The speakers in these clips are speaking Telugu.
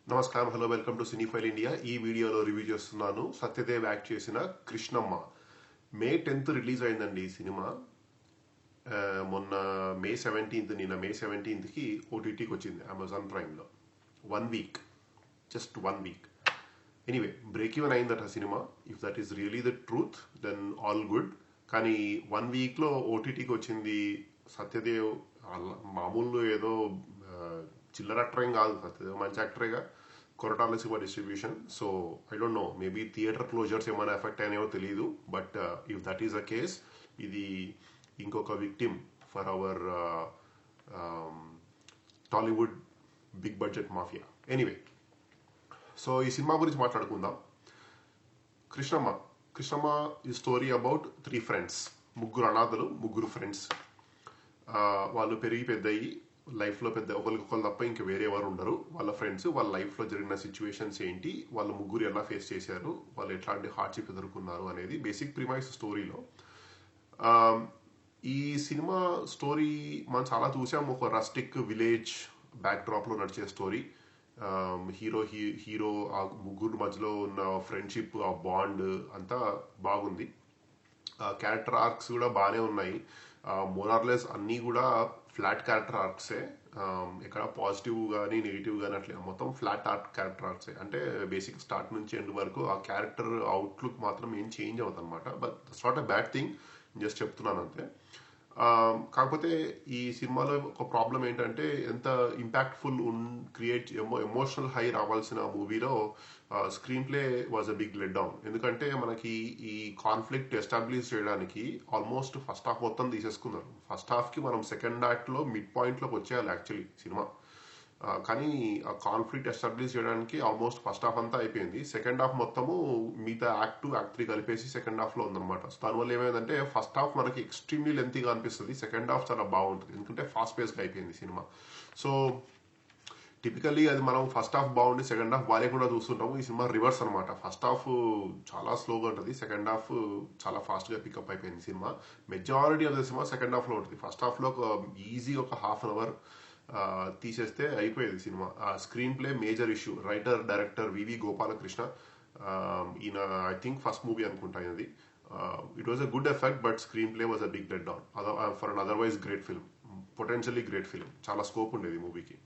నమస్కారం, హలో, వెల్కమ్ టు సినీఫైల్ ఇండియా. ఈ వీడియోలో రివ్యూ చేస్తున్నాను సత్యదేవ్ యాక్ట్ చేసిన కృష్ణమ్మ. మే 10th రిలీజ్ అయిందండి ఈ సినిమా. మొన్న మే 17th, నిన్న మే 17th ఓటీటీకి వచ్చింది అమెజాన్ ప్రైమ్లో. 1 week, just 1 week. Anyway, break even అయిందట సినిమా. If that is really the truth then all good. కానీ 1 వీక్లో ఓటీటీకి వచ్చింది. సత్యదేవ్ మామూలు ఏదో చిల్లర యాక్టర్ ఏం కాదు. సత్యదేవ్ మంచి యాక్టరేగా. Koratala Siva distribution. So I don't know, maybe theatre closures ఏమైనా ఎఫెక్ట్ అయినాయో తెలియదు. But if that is a case, ఇది ఇంకొక victim for our Tollywood big budget mafia. Anyway, so ఈ సినిమా గురించి మాట్లాడుకుందాం. కృష్ణమ్మ ఈ స్టోరీ అబౌట్ 3 ఫ్రెండ్స్. ముగ్గురు అనాథలు, ముగ్గురు ఫ్రెండ్స్. వాళ్ళు పెరిగి పెద్దయి లైఫ్లో ఒకరికొకరు తప్ప ఇంక వేరే ఎవరు ఉండరు. వాళ్ళ ఫ్రెండ్స్, వాళ్ళ లైఫ్లో జరిగిన సిచ్యువేషన్స్ ఏంటి, వాళ్ళ ముగ్గురు ఎలా ఫేస్ చేశారు, వాళ్ళు ఎట్లాంటి హార్డ్షిప్ ఎదుర్కొన్నారు అనేది బేసిక్ ప్రిమైస్ స్టోరీలో. ఈ సినిమా స్టోరీ మనం చాలా చూసాం. ఒక రస్టిక్ విలేజ్ బ్యాక్ డ్రాప్లో నడిచే స్టోరీ. హీరో ఆ ముగ్గురు మధ్యలో ఉన్న ఫ్రెండ్షిప్, ఆ బాండ్ అంతా బాగుంది. క్యారెక్టర్ ఆర్క్స్ కూడా బాగానే ఉన్నాయి. మోరార్లెస్ అన్నీ కూడా ఫ్లాట్ క్యారెక్టర్ ఆర్క్సే. ఎక్కడ పాజిటివ్ కానీ నెగిటివ్ కానీ అట్లే, మొత్తం ఫ్లాట్ క్యారెక్టర్ ఆర్క్సే. అంటే బేసిక్ స్టార్ట్ నుంచి ఎండ్ వరకు ఆ క్యారెక్టర్ అవుట్లుక్ మాత్రం ఏం చేంజ్ అవుతుంది అనమాట. But that's not a bad thing, just చెప్తున్నాను అంతే. కాకపోతే ఈ సినిమాలో ఒక ప్రాబ్లం ఏంటంటే, ఎంత ఇంపాక్ట్ఫుల్ ఎమోషనల్ హై రావాల్సిన మూవీలో screen play was a big let down. ఎందుకంటే మనకి ఈ కాన్ఫ్లిక్ట్ ఎస్టాబ్లిష్ చేయడానికి ఆల్మోస్ట్ ఫస్ట్ హాఫ్ మొత్తం తీసేసుకున్నారు. ఫస్ట్ హాఫ్కి మనం సెకండ్ యాక్ట్లో మిడ్ పాయింట్లోకి వచ్చేయాలి యాక్చువల్లీ సినిమా. కానీ ఆ కాన్ఫ్లిక్ట్ ఎస్టాబ్లిష్ చేయడానికి ఆల్మోస్ట్ ఫస్ట్ హాఫ్ అంతా అయిపోయింది. సెకండ్ హాఫ్ మొత్తము మిగతా యాక్ట్ 2, యాక్ట్ 3 కలిపేసి సెకండ్ హాఫ్లో ఉందన్నమాట. సో దానివల్ల ఏమైందంటే, ఫస్ట్ హాఫ్ మనకి ఎక్స్ట్రీమ్లీ లెంతీగా అనిపిస్తుంది, సెకండ్ హాఫ్ చాలా బాగుంటుంది ఎందుకంటే ఫాస్ట్ పేస్గా అయిపోయింది సినిమా. సో టిపికల్లీ అది మనం ఫస్ట్ హాఫ్ బాగుండి సెకండ్ హాఫ్ బాగాలేకుండా చూస్తుంటాము. ఈ సినిమా రివర్స్ అనమాట. ఫస్ట్ హాఫ్ చాలా స్లోగా ఉంటుంది, సెకండ్ హాఫ్ చాలా ఫాస్ట్గా పికప్ అయిపోయింది cinema. Majority of the cinema second హాఫ్లో ఉంటుంది. ఫస్ట్ హాఫ్లో ఈజీ ఒక హాఫ్ అన్ అవర్ తీసేస్తే అయిపోయేది సినిమా. Screenplay major issue. Writer director VV Gopalakrishna, ఈయన ఐ థింక్ ఫస్ట్ మూవీ అనుకుంటా ఇది. It was a good effect, but screen play was a big let down for an otherwise great film. Potentially great film, చాలా స్కోప్ ఉండేది మూవీకి.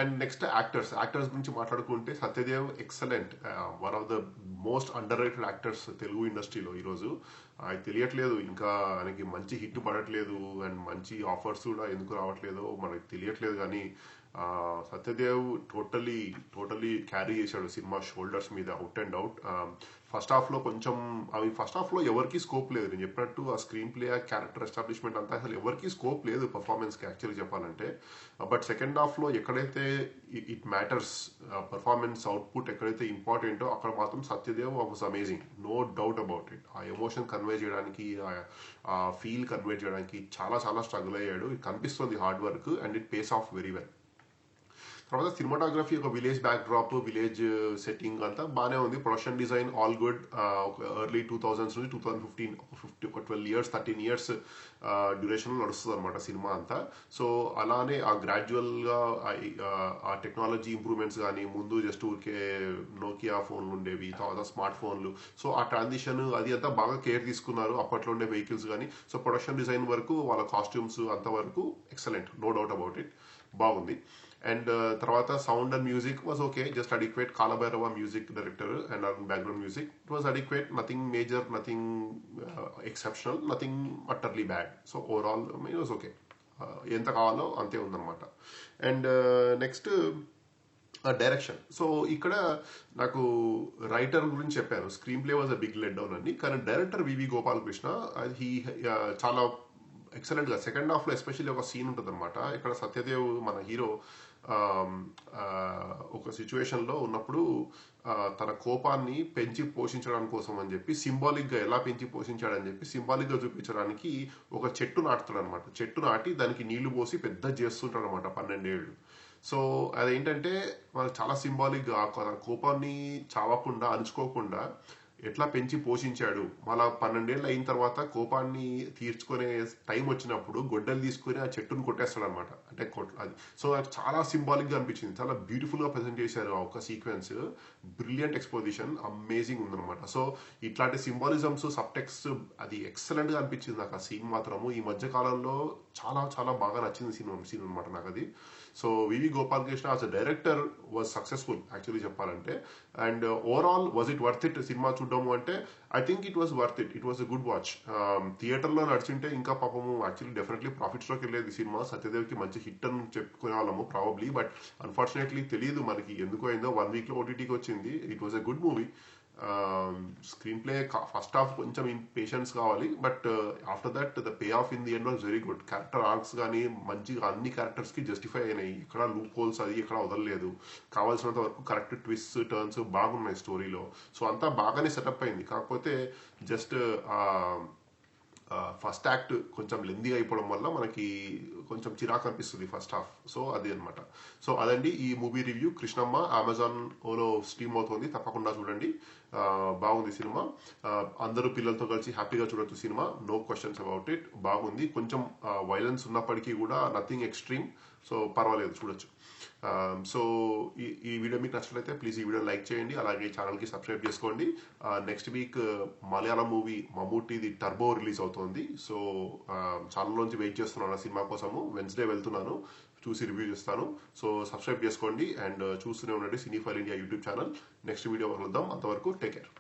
అండ్ నెక్స్ట్ యాక్టర్స్ గురించి మాట్లాడుకుంటే, Satyadev excellent, one of the most underrated actors Telugu ఇండస్ట్రీలో ఈరోజు. అది తెలియట్లేదు, ఇంకా ఆయనకి మంచి హిట్ పడట్లేదు అండ్ మంచి ఆఫర్స్ కూడా ఎందుకు రావట్లేదో మనకి తెలియట్లేదు. కానీ సత్యదేవ్ టోటలీ క్యారీ చేశాడు సినిమా షోల్డర్స్ మీద, అవుట్ అండ్ అవుట్. ఫస్ట్ హాఫ్లో ఎవరికి స్కోప్ లేదు. నేను చెప్పినట్టు ఆ స్క్రీన్ ప్లే, ఆ క్యారెక్టర్ ఎస్టాబ్లిష్మెంట్ అంతా అసలు ఎవరికి స్కోప్ లేదు పర్ఫార్మెన్స్కి యాక్చువల్లీ చెప్పాలంటే. బట్ సెకండ్ హాఫ్లో ఎక్కడైతే ఇట్ మ్యాటర్స్, పర్ఫార్మెన్స్ అవుట్పుట్ ఎక్కడైతే ఇంపార్టెంటో అక్కడ మాత్రం Satyadev was amazing, no doubt about it. ఆ ఎమోషన్ కన్వే చేయడానికి, ఆ ఫీల్ కన్వే చేయడానికి చాలా స్ట్రగుల్ అయ్యాడు. ఇట్ కనిపిస్తుంది hard work and it pays off very well. తర్వాత సినిమాటోగ్రఫీ, ఒక village backdrop, village setting అంతా బాగానే ఉంది. Production design all good. ఒక ఎర్లీ 2000s నుంచి 2015, ఒక 12 years 13 years డ్యూరేషన్లో నడుస్తుంది అనమాట సినిమా అంతా. సో అలానే ఆ గ్రాడ్యువల్గా ఆ టెక్నాలజీ ఇంప్రూవ్మెంట్స్ కానీ, ముందు జస్ట్ ఊరికే నోకియా ఫోన్లు ఉండేవి, తర్వాత స్మార్ట్ ఫోన్లు. సో ఆ ట్రాన్సిషన్ అది అంతా బాగా కేర్ తీసుకున్నారు అప్పట్లో ఉండే వెహికల్స్ కానీ. సో ప్రొడక్షన్ డిజైన్ వరకు, వాళ్ళ కాస్ట్యూమ్స్ అంతవరకు excellent, no doubt about it, బాగుంది. అండ్ తర్వాత sound and music was okay, just adequate. Kaalabhairava music director and background music, it was adequate, nothing major, nothing exceptional, nothing utterly bad. So overall it was okay, ఎంత కావాలో అంతే ఉందన్నమాట. And next direction. సో ఇక్కడ నాకు రైటర్ గురించి చెప్పాను, screen play was a big let down అని. కానీ డైరెక్టర్ వివి గోపాలకృష్ణ, చాలా ఎక్సలెంట్గా సెకండ్ హాఫ్లో ఎస్పెషల్లీ ఒక సీన్ ఉంటుంది అనమాట. ఇక్కడ సత్యదేవ్ మన హీరో ఒక సిచ్యువేషన్లో ఉన్నప్పుడు తన కోపాన్ని పెంచి పోషించడానికి కోసం అని చెప్పి, సింబాలిక్గా ఎలా పెంచి పోషించాడని చెప్పి సింబాలిక్గా చూపించడానికి ఒక చెట్టు నాటుతాడు అనమాట. చెట్టు నాటి దానికి నీళ్లు పోసి పెద్ద చేస్తుంటాడు అనమాట 12 ఏళ్ళు. సో అదేంటంటే మనకు చాలా సింబాలిక్గా తన కోపాన్ని చావకుండా, అణుచుకోకుండా ఎట్లా పెంచి పోషించాడు, మళ్ళా 12 ఏళ్ళు అయిన తర్వాత కోపాన్ని తీర్చుకునే టైం వచ్చినప్పుడు గొడ్డలు తీసుకుని ఆ చెట్టును కొట్టేస్తాడు అనమాట. అంటే అది సో నాకు చాలా సింబాలిక్ గా అనిపించింది, చాలా బ్యూటిఫుల్ గా ప్రెజెంట్ చేశారు ఆ ఒక సీక్వెన్స్. బ్రిలియంట్ ఎక్స్పోజిషన్, అమేజింగ్ ఉందన్నమాట. సో ఇట్లాంటి సింబాలిజమ్స్, సబ్ టెక్స్ట్ అది ఎక్సలెంట్ గా అనిపించింది నాకు ఆ సీన్ మాత్రము. ఈ మధ్య కాలంలో చాలా చాలా బాగా నచ్చింది సీన్ అనమాట నాకు అది. So VV Gopalakrishna as a director was successful actually చెప్పాలంటే. And overall was it worth it సినిమా చూడడము అంటే, I think it was worth it. It was a good watch. థియేటర్లో నడిచింటే ఇంకా పాపము యాక్చువల్లీ డెఫినెట్లీ ప్రాఫిట్స్లోకి వెళ్ళేది సినిమా. సత్యదేవ్కి మంచి హిట్ అని చెప్పుకునే వాళ్ళము ప్రాబబ్లీ, బట్ అన్ఫార్చునేట్లీ తెలియదు మనకి ఎందుకు అయిందో. 1 వీక్లో ఓటీటీకి వచ్చింది. It was a good movie. Screen play first half కొంచెం పేషెన్స్ కావాలి, but after that the pay of in the end was very good. Character arcs కానీ మంచిగా అన్ని క్యారెక్టర్స్ కి జస్టిఫై అయినాయి. ఎక్కడ లూప్ హోల్స్ అది ఎక్కడ వదలలేదు. కావాల్సినంత వరకు కరెక్ట్ ట్విస్ట్ టర్న్స్ బాగున్నాయి స్టోరీలో. సో అంతా బాగానే సెటప్ అయింది. కాకపోతే జస్ట్ ఫస్ట్ యాక్ట్ కొంచెం లెందీగా అయిపోవడం వల్ల మనకి కొంచెం చిరాకు అనిపిస్తుంది ఫస్ట్ హాఫ్. సో అది అనమాట. సో అదండి ఈ మూవీ రివ్యూ. కృష్ణమ్మ అమెజాన్ ఓలో స్ట్రీమ్ అవుతుంది, తప్పకుండా చూడండి. బాగుంది సినిమా. అందరూ పిల్లలతో కలిసి హ్యాపీగా చూడొచ్చు సినిమా, నో క్వశ్చన్స్ అబౌట్ ఇట్. బాగుంది. కొంచెం వైలెన్స్ ఉన్నప్పటికీ కూడా నథింగ్ ఎక్స్ట్రీమ్. సో పర్వాలేదు, చూడొచ్చు. సో ఈ వీడియో మీకు నచ్చినట్లయితే ప్లీజ్ ఈ వీడియో లైక్ చేయండి, అలాగే ఛానల్కి సబ్స్క్రైబ్ చేసుకోండి. నెక్స్ట్ వీక్ మలయాళం మూవీ మమ్మూటిది టర్బో రిలీజ్ అవుతుంది. సో ఛానల్లోంచి వెయిట్ చేస్తున్నాను ఆ సినిమా కోసము. వెన్స్డే వెళ్తున్నాను, చూసి రివ్యూ చేస్తాను. సో సబ్స్క్రైబ్ చేసుకోండి అండ్ చూస్తూనే ఉండండి cine file India YouTube channel. Next video కలుద్దాం, అంతవరకు టేక్ కేర్.